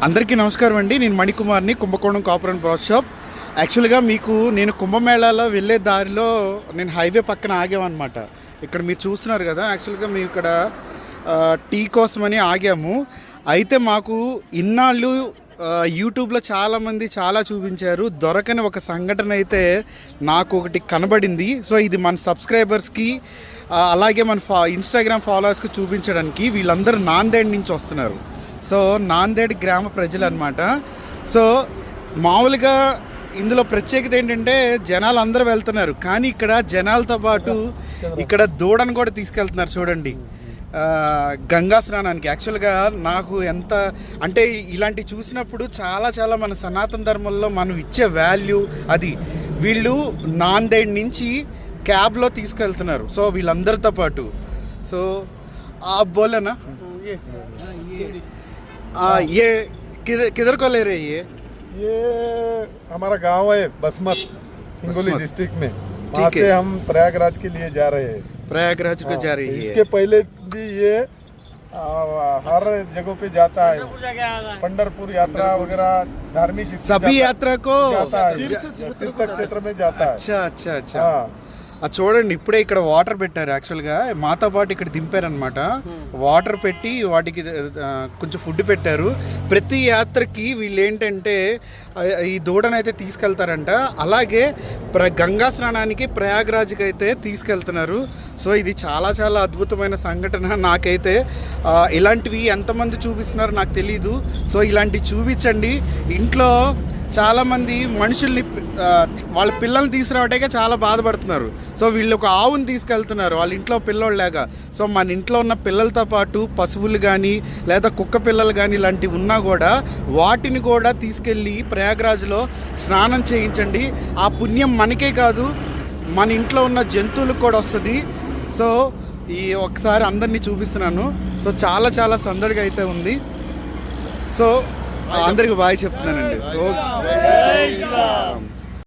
అందరికీ నమస్కారం అండి. నేను మణికుమార్ని, కుంభకోణం కాపర్ అండ్ బ్రాస్ షాప్. యాక్చువల్గా మీకు నేను కుంభమేళాలో వెళ్ళే దారిలో నేను హైవే పక్కన ఆగామన్నమాట. ఇక్కడ మీరు చూస్తున్నారు కదా, యాక్చువల్గా మేము ఇక్కడ టీ కోసమని ఆగాము. అయితే మాకు ఇన్నాళ్ళు యూట్యూబ్లో చాలామంది చాలా చూపించారు, దొరకని ఒక సంఘటన అయితే నాకు ఒకటి కనబడింది. సో ఇది మన సబ్స్క్రైబర్స్కి అలాగే మన ఇన్స్టాగ్రామ్ ఫాలోవర్స్కి చూపించడానికి వీళ్ళందరూ నాందేడ్ నుంచి వస్తున్నారు. సో నాందేడ్ గ్రామ ప్రజలు అనమాట. సో మామూలుగా ఇందులో ప్రత్యేకత ఏంటంటే జనాలు అందరూ వెళ్తున్నారు, కానీ ఇక్కడ జనాలతో పాటు ఇక్కడ దూడను కూడా తీసుకెళ్తున్నారు. చూడండి, గంగా స్నానానికి. యాక్చువల్గా నాకు ఎంత అంటే ఇలాంటివి చూసినప్పుడు చాలా మన సనాతన ధర్మంలో మనం ఇచ్చే వాల్యూ అది. వీళ్ళు నాందేడ్ నుంచి క్యాబ్లో తీసుకెళ్తున్నారు. సో వీళ్ళందరితో పాటు. సో బోలేనా ये किधर को ले रहे हैं? ये हमारा गांव है बसमत, हिंगोली डिस्ट्रिक्ट में. वहाँ से हम प्रयागराज के लिए जा रहे हैं. प्रयागराज को जा रही है. इसके पहले भी ये हर जगह पे जाता है. पंढरपुर यात्रा वगैरह धार्मिक सभी यात्रा को जाता है, तीर्थ क्षेत्र में जाता है. अच्छा. అది చూడండి, ఇప్పుడే ఇక్కడ వాటర్ పెట్టారు. యాక్చువల్గా మాతో పాటు ఇక్కడ దింపారనమాట. వాటర్ పెట్టి వాటికి కొంచెం ఫుడ్ పెట్టారు. ప్రతి యాత్రకి వీళ్ళు ఏంటంటే ఈ దూడనైతే తీసుకెళ్తారంట. అలాగే గంగా స్నానానికి ప్రయాగ్రాజ్కి అయితే తీసుకెళ్తున్నారు. సో ఇది చాలా అద్భుతమైన సంఘటన. నాకైతే ఇలాంటివి ఎంతమంది చూపిస్తున్నారో నాకు తెలీదు. సో ఇలాంటివి చూపించండి. ఇంట్లో చాలామంది మనుషుల్ని వాళ్ళ పిల్లల్ని తీసుకురావటానికే చాలా బాధపడుతున్నారు. సో వీళ్ళు ఒక ఆవుని తీసుకెళ్తున్నారు వాళ్ళ ఇంట్లో పిల్లోళ్ళలాగా. సో మన ఇంట్లో ఉన్న పిల్లలతో పాటు పశువులు కానీ లేదా కుక్క పిల్లలు కానీ ఇలాంటివి ఉన్నా కూడా వాటిని కూడా తీసుకెళ్ళి ప్రయాగ్రాజ్లో స్నానం చేయించండి. ఆ పుణ్యం మనకే కాదు, మన ఇంట్లో ఉన్న జంతువులకు కూడా వస్తుంది. సో ఈ ఒకసారి అందరినీ చూపిస్తున్నాను. సో చాలా సందడిగా అయితే ఉంది. సో అందరికి బాయ్ చెప్తున్నానండి.